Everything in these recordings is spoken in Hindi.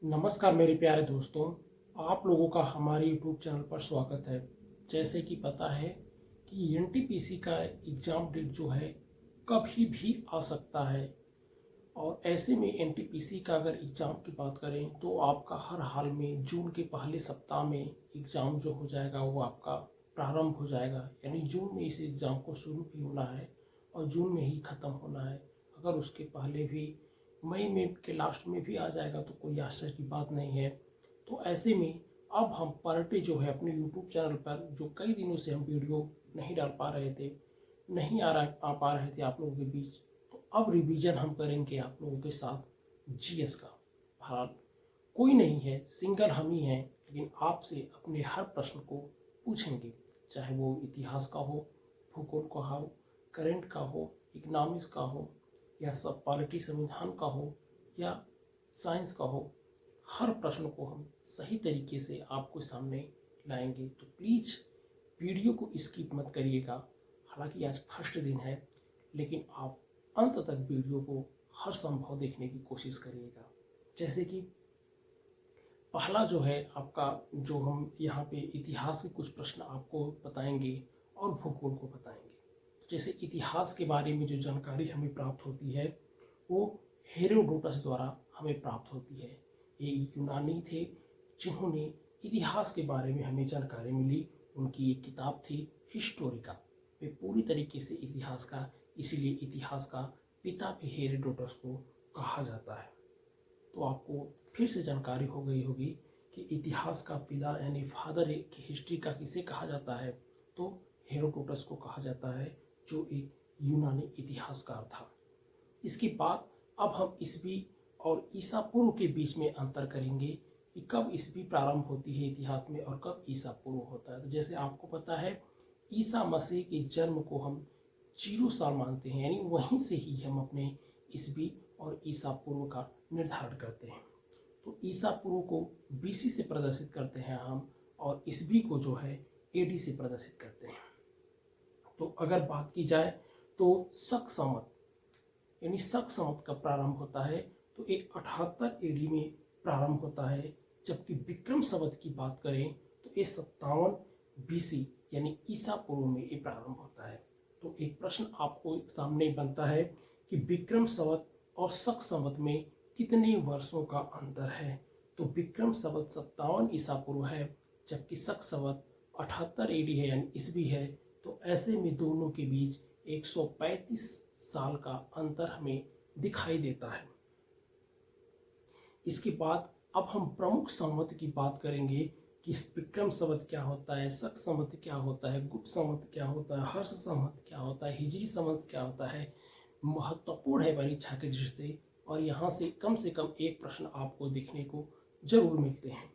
नमस्कार मेरे प्यारे दोस्तों, आप लोगों का हमारे यूट्यूब चैनल पर स्वागत है। जैसे कि पता है कि एनटीपीसी का एग्ज़ाम डेट जो है कभी भी आ सकता है और ऐसे में एनटीपीसी का अगर एग्ज़ाम की बात करें तो आपका हर हाल में जून के पहले सप्ताह में एग्ज़ाम जो हो जाएगा वो आपका प्रारंभ हो जाएगा। यानी जून में इस एग्ज़ाम को शुरू भी होना है और जून में ही ख़त्म होना है। अगर उसके पहले भी मई में के लास्ट में भी आ जाएगा तो कोई आश्चर्य की बात नहीं है। तो ऐसे में अब हम पार्टे जो है अपने यूट्यूब चैनल पर जो कई दिनों से हम वीडियो नहीं डाल पा रहे थे, नहीं आ पा रहे थे आप लोगों के बीच, तो अब रिवीजन हम करेंगे आप लोगों के साथ जीएस का। भारत कोई नहीं है, सिंगल हम ही हैं, लेकिन आपसे अपने हर प्रश्न को पूछेंगे, चाहे वो इतिहास का हो, भूगोल का हो, करंट का हो, इकोनॉमिक्स का हो, या सब पॉलिटी संविधान का हो या साइंस का हो। हर प्रश्न को हम सही तरीके से आपको सामने लाएंगे। तो प्लीज़ वीडियो को स्किप मत करिएगा। हालांकि आज फर्स्ट दिन है, लेकिन आप अंत तक वीडियो को हर संभव देखने की कोशिश करिएगा। जैसे कि पहला जो है आपका, जो हम यहाँ पे इतिहास के कुछ प्रश्न आपको बताएंगे और भूगोल को बताएंगे। जैसे इतिहास के बारे में जो जानकारी हमें प्राप्त होती है वो हेरोडोटस द्वारा हमें प्राप्त होती है। ये यूनानी थे जिन्होंने इतिहास के बारे में हमें जानकारी मिली। उनकी एक किताब थी हिस्टोरिका, वे पूरी तरीके से इतिहास का, इसीलिए इतिहास का पिता भी हेरोडोटस को कहा जाता है। तो आपको फिर से जानकारी हो गई होगी कि इतिहास का पिता यानी फादर की हिस्ट्री का किसे कहा जाता है, तो हेरोडोटस को कहा जाता है, जो एक यूनानी इतिहासकार था। इसके बाद अब हम ईसवी और ईसा पूर्व के बीच में अंतर करेंगे कि कब ईसवी प्रारंभ होती है इतिहास में और कब ईसा पूर्व होता है। तो जैसे आपको पता है, ईसा मसीह के जन्म को हम 0 साल मानते हैं, यानी वहीं से ही हम अपने ईसवी और ईसा पूर्व का निर्धारण करते हैं। तो ईसा पूर्व को बीसी से प्रदर्शित करते हैं हम, और ईसवी को जो है एडी से प्रदर्शित करते हैं। तो अगर बात की जाए तो शक संवत यानी शक संवत का प्रारंभ होता है तो एक 78 एडी में प्रारंभ होता है। जबकि विक्रम संवत की बात करें तो ये 57 बीसी यानी ईसा पूर्व में ये प्रारंभ होता है। तो एक प्रश्न आपको सामने बनता है कि विक्रम संवत और शक संवत में कितने वर्षों का अंतर है। तो विक्रम संवत 57 ईसा पूर्व है, जबकि शक संवत 78 एडी है यानी ईसवी है। तो ऐसे में दोनों के बीच 135 साल का अंतर हमें दिखाई देता है। इसके बाद अब हम प्रमुख संवत की बात करेंगे कि विक्रम संवत क्या होता है, शक संवत क्या होता है, गुप्त संवत क्या होता है, हर्ष संवत क्या होता है, हिजरी संवत क्या होता है। महत्वपूर्ण है परीक्षा की दृष्टि से, और यहाँ से कम एक प्रश्न आपको देखने को जरूर मिलते हैं।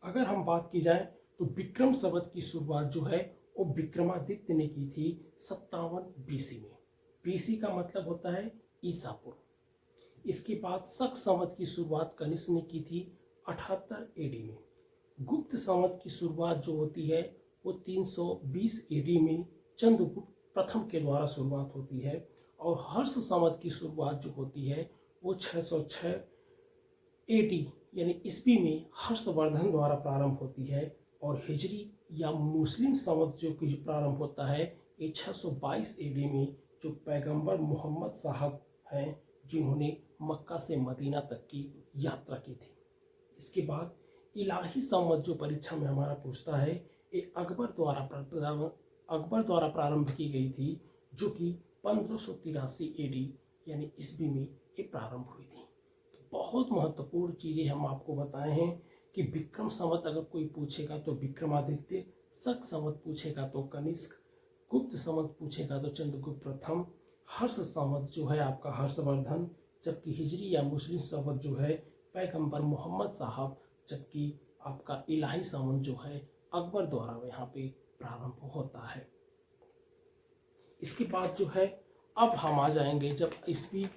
अगर हम बात की जाए तो विक्रम संवत की शुरुआत जो है वो विक्रमादित्य ने की थी 57 बीसी में। बीसी का मतलब होता है ईसा पूर्व। इसके बाद शक संवत की शुरुआत कनिष्क ने की थी 78 एडी में। गुप्त संवत की शुरुआत जो होती है वो 320 एडी में चंद्रगुप्त प्रथम के द्वारा शुरुआत होती है। और हर्ष संवत की शुरुआत जो होती है वो 606 एडी यानी ईस्वी में हर्षवर्धन द्वारा प्रारंभ होती है। और हिजरी या मुस्लिम संवत जो कि प्रारंभ होता है ये 622 एडी में, जो पैगंबर मोहम्मद साहब हैं जिन्होंने मक्का से मदीना तक की यात्रा की थी। इसके बाद इलाही संवत जो परीक्षा में हमारा पूछता है, ये अकबर द्वारा प्रारंभ की गई थी, जो कि 1583 एडी यानी ईस्वी में ये प्रारंभ हुई थी। तो बहुत महत्वपूर्ण चीज़ें हम आपको बताए हैं कि विक्रम संवत अगर कोई पूछेगा तो विक्रमादित्य, शक संवत पूछेगा तो कनिष्क, गुप्त संवत पूछेगा तो चंद्रगुप्त प्रथम, हर्ष संवत जो है आपका हर्षवर्धन, जबकि हिजरी या मुस्लिम संवत जो है पैगंबर मोहम्मद साहब, जबकि आपका इलाही संवत जो है अकबर द्वारा यहाँ पे प्रारंभ होता है। इसके बाद जो है अब हम आ जाएंगे जब ईस्वी।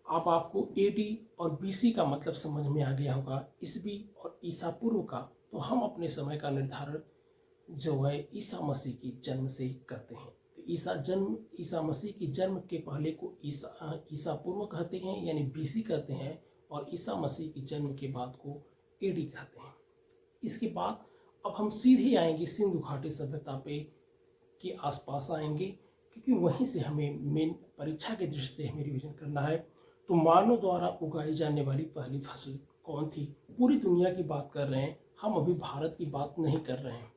अब आपको एडी और बीसी का मतलब समझ में आ गया होगा, ईस्वी और ईसा पूर्व का। तो हम अपने समय का निर्धारण जो है ईसा मसीह की जन्म से करते हैं। तो ईसा मसीह की जन्म के पहले को ईसा पूर्व कहते हैं यानी बीसी कहते हैं, और ईसा मसीह के जन्म के बाद को एडी कहते हैं। इसके बाद अब हम सीधे आएंगे सिंधु घाटी सभ्यता पे के आसपास आएंगे, क्योंकि वहीं से हमें मेन परीक्षा के दृष्टि से हमें रिवीजन करना है। तो मानव द्वारा उगाई जाने वाली पहली फसल कौन थी? पूरी दुनिया की बात कर रहे हैं हम, अभी भारत की बात नहीं कर रहे हैं।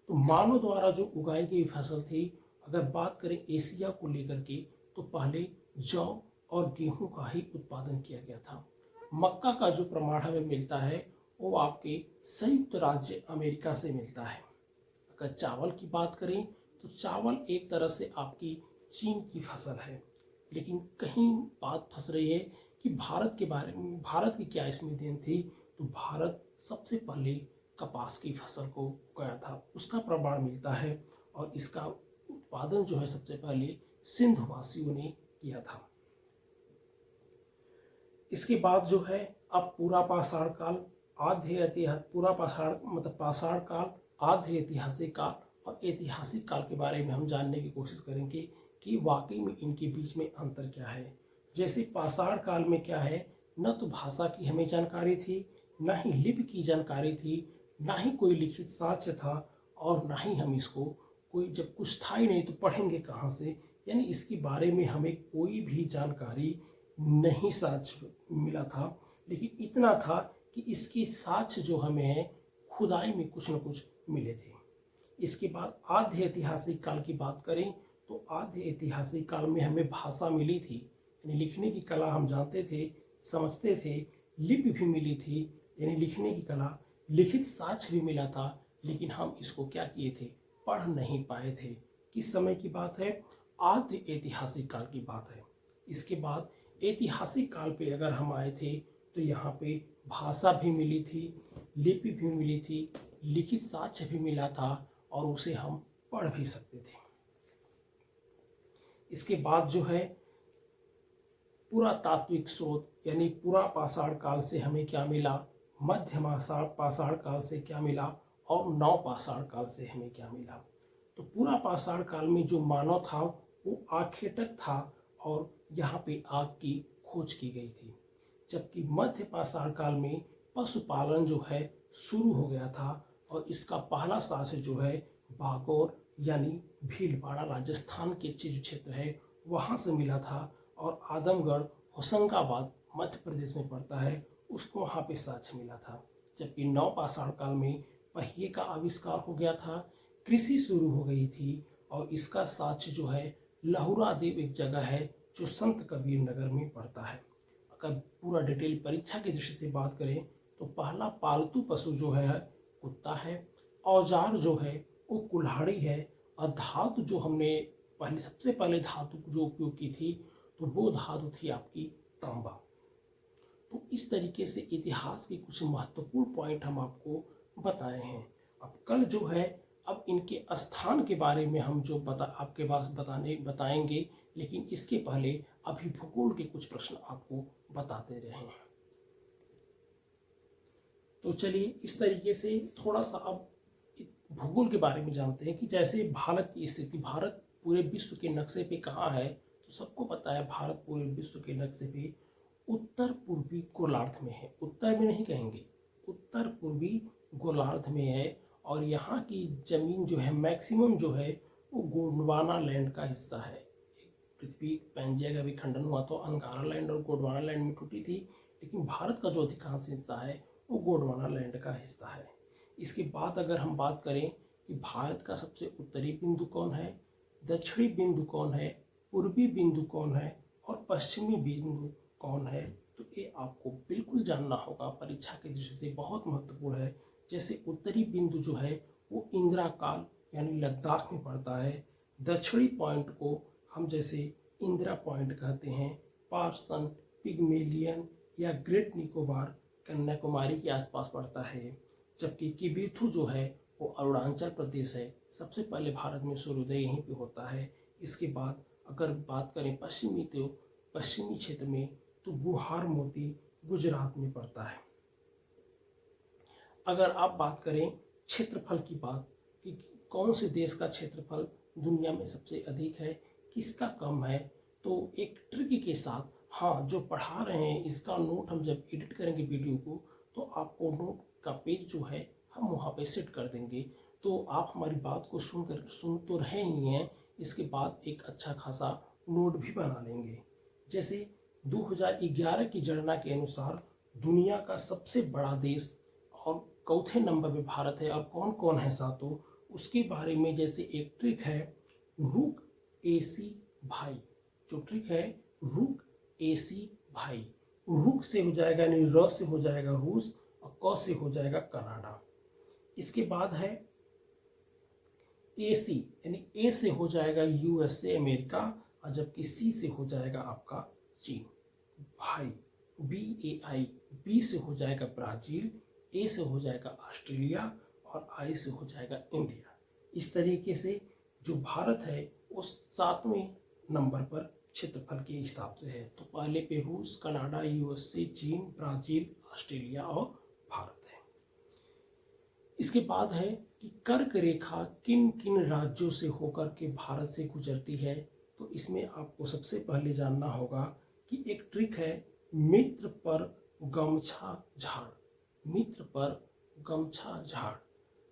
तो मानव द्वारा जो उगाई गई फसल थी, अगर बात करें एशिया को लेकर के, तो पहले जौ और गेहूं का ही उत्पादन किया गया था। मक्का का जो प्रमाण हमें मिलता है वो आपके संयुक्त राज्य अमेरिका से मिलता है। अगर चावल की बात करें तो चावल एक तरह से आपकी चीन की फसल है, लेकिन कहीं बात फंस रही है कि भारत के बारे में, भारत की क्या इसमें देन थी? तो भारत सबसे पहले कपास की फसल को उगाया था, उसका प्रमाण मिलता है, और इसका उत्पादन जो है सबसे पहले सिंधु वासियों ने किया था। इसके बाद जो है अब पूरा पाषाण काल, आधे ऐतिहासिक, पूरा पाषाण मतलब पाषाण काल, आधे ऐतिहासिक काल और ऐतिहासिक काल के बारे में हम जानने की कोशिश करेंगे कि वाकई में इनके बीच में अंतर क्या है। जैसे पाषाण काल में क्या है, न तो भाषा की हमें जानकारी थी, न ही लिपि की जानकारी थी, ना ही कोई लिखित साक्ष्य था, और ना ही हम इसको कोई, जब कुछ था ही नहीं तो पढ़ेंगे कहाँ से, यानी इसके बारे में हमें कोई भी जानकारी नहीं साक्ष्य मिला था। लेकिन इतना था कि इसके साक्ष्य जो हमें है खुदाई में कुछ न कुछ मिले थे। इसके बाद आद्य ऐतिहासिक काल की बात करें तो आद्य ऐतिहासिक काल में हमें भाषा मिली थी, यानी लिखने की कला हम जानते थे, समझते थे, लिपि भी मिली थी, यानी लिखने की कला, लिखित साक्ष्य भी मिला था, लेकिन हम इसको क्या किए थे, पढ़ नहीं पाए थे। किस समय की बात है? आद्य ऐतिहासिक काल की बात है। इसके बाद ऐतिहासिक काल पे अगर हम आए थे तो यहाँ पे भाषा भी मिली थी, लिपि भी मिली थी, लिखित साक्ष्य भी मिला था, और उसे हम पढ़ भी सकते थे। इसके बाद जो है पुरातात्विक स्रोत, यानी पूरा पाषाण काल से हमें क्या मिला, मध्य पाषाण काल से क्या मिला, और नव पाषाण काल से हमें क्या मिला। तो पूरा पाषाण काल में जो मानव था वो आखेटक था, और यहाँ पे आग की खोज की गई थी। जबकि मध्य पाषाण काल में पशुपालन जो है शुरू हो गया था, और इसका पहला साक्ष्य जो है बागौर यानी भीलवाड़ा राजस्थान के जो क्षेत्र है वहाँ से मिला था, और आदमगढ़ होशंगाबाद मध्य प्रदेश में पड़ता है, उसको वहाँ पे साक्ष्य मिला था। जबकि नव पाषाण काल में पहिए का आविष्कार हो गया था, कृषि शुरू हो गई थी, और इसका साक्ष्य जो है लहुरा देव एक जगह है जो संत कबीर नगर में पड़ता है। अगर पूरा डिटेल परीक्षा की दृष्टि से बात करें तो पहला पालतू पशु जो है कुत्ता है, औजार जो है वो कुल्हाड़ी है, और धातु जो हमने सबसे पहले धातु जो उपयोग की थी तो वो धातु थी आपकी तांबा। तो इस तरीके से इतिहास के कुछ महत्वपूर्ण पॉइंट हम आपको बताए हैं। अब कल जो है अब इनके स्थान के बारे में हम जो आपके पास बताएंगे, लेकिन इसके पहले अभी भूगोल के कुछ प्रश्न आपको बताते रहे हैं। तो चलिए इस तरीके से थोड़ा सा अब भूगोल के बारे में जानते हैं कि जैसे भारत की स्थिति, भारत पूरे विश्व के नक्शे पे कहाँ है। तो सबको पता है भारत पूरे विश्व के नक्शे पे उत्तर पूर्वी गोलार्ध में है। उत्तर में नहीं कहेंगे, उत्तर पूर्वी गोलार्ध में है, और यहाँ की जमीन जो है मैक्सिमम जो है वो गोंडवाना लैंड का हिस्सा है। पृथ्वी पैंजिया का भी खंडन हुआ तो अंगारा लैंड और गोंडवाना लैंड में टूटी थी, लेकिन भारत का जो अधिकांश हिस्सा है वो गोंडवाना लैंड का हिस्सा है। इसके बाद अगर हम बात करें कि भारत का सबसे उत्तरी बिंदु कौन है, दक्षिणी बिंदु कौन है, पूर्वी बिंदु कौन है, और पश्चिमी बिंदु कौन है, तो ये आपको बिल्कुल जानना होगा, परीक्षा की दृष्टि से बहुत महत्वपूर्ण है। जैसे उत्तरी बिंदु जो है वो इंदिरा काल यानी लद्दाख में पड़ता है। दक्षिणी पॉइंट को हम जैसे इंदिरा पॉइंट कहते हैं, पार्सन, पिग्मेलियन या ग्रेट निकोबार कन्याकुमारी के आसपास पड़ता है। जबकि किबीथु जो है वो अरुणाचल प्रदेश है। सबसे पहले भारत में सूर्योदय यहीं पे होता है। इसके बाद अगर बात करें पश्चिमी क्षेत्र में तो गुहार मोती गुजरात में पड़ता है। अगर आप बात करें क्षेत्रफल की बात कि कौन से देश का क्षेत्रफल दुनिया में सबसे अधिक है, किसका कम है, तो एक ट्रिक के साथ हाँ, जो पढ़ा रहे हैं इसका नोट हम जब एडिट करेंगे वीडियो को, तो आपको नोट का पेज जो है हम वहाँ पे सेट कर देंगे। तो आप हमारी बात को सुन तो रहे ही हैं, इसके बाद एक अच्छा खासा नोट भी बना लेंगे। जैसे 2011 की जनगणना के अनुसार दुनिया का सबसे बड़ा देश और चौथे नंबर पे भारत है, और कौन कौन है सातों, उसके बारे में जैसे एक ट्रिक है रुक एसी भाई। जो ट्रिक है रुक एसी भाई, रुक से हो जाएगा यानी र से हो जाएगा रूस, और क से हो जाएगा कनाडा। इसके बाद है एसी यानी ए से हो जाएगा यूएसए अमेरिका, और जबकि सी से हो जाएगा आपका चीन। भाई BAI, बी से हो जाएगा ब्राज़ील, ए से हो जाएगा ऑस्ट्रेलिया, और आई से हो जाएगा इंडिया। इस तरीके से जो भारत है वो 7वें नंबर पर क्षेत्रफल के हिसाब से है। तो पहले पे रूस, कनाडा, यूएसए, चीन, ब्राज़ील, ऑस्ट्रेलिया और भारत है। इसके बाद है कि कर्क रेखा किन किन राज्यों से होकर के भारत से गुजरती है। तो इसमें आपको सबसे पहले जानना होगा कि एक ट्रिक है मित्र पर गमछा झाड़। मित्र पर गमछा झाड़,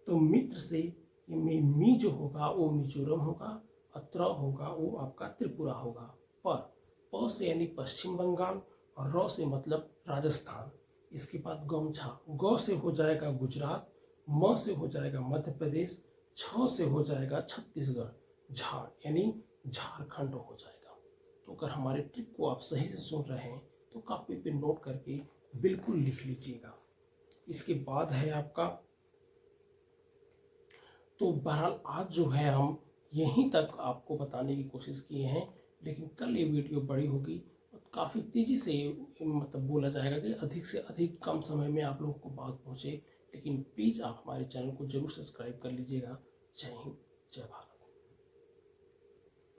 तो मित्र से में मी जो होगा वो मिजोरम होगा, अत्र होगा वो आपका त्रिपुरा होगा। प से यानी पश्चिम बंगाल, और र से मतलब राजस्थान। इसके बाद गमछा, ग से हो जाएगा गुजरात, म से हो जाएगा मध्य प्रदेश, छ से हो जाएगा छत्तीसगढ़, झाड़ यानी झारखंड हो जाएगा। तो अगर हमारे ट्रिक को आप सही से सुन रहे हैं तो कॉपी पे नोट करके बिल्कुल लिख लीजिएगा। इसके बाद है आपका, तो बहरहाल आज जो है हम यहीं तक आपको बताने की कोशिश किए हैं, लेकिन कल ये वीडियो बड़ी होगी और काफ़ी तेज़ी से मतलब बोला जाएगा कि अधिक से अधिक कम समय में आप लोगों को बात पहुँचे। लेकिन प्लीज़ आप हमारे चैनल को जरूर सब्सक्राइब कर लीजिएगा। जय हिंद।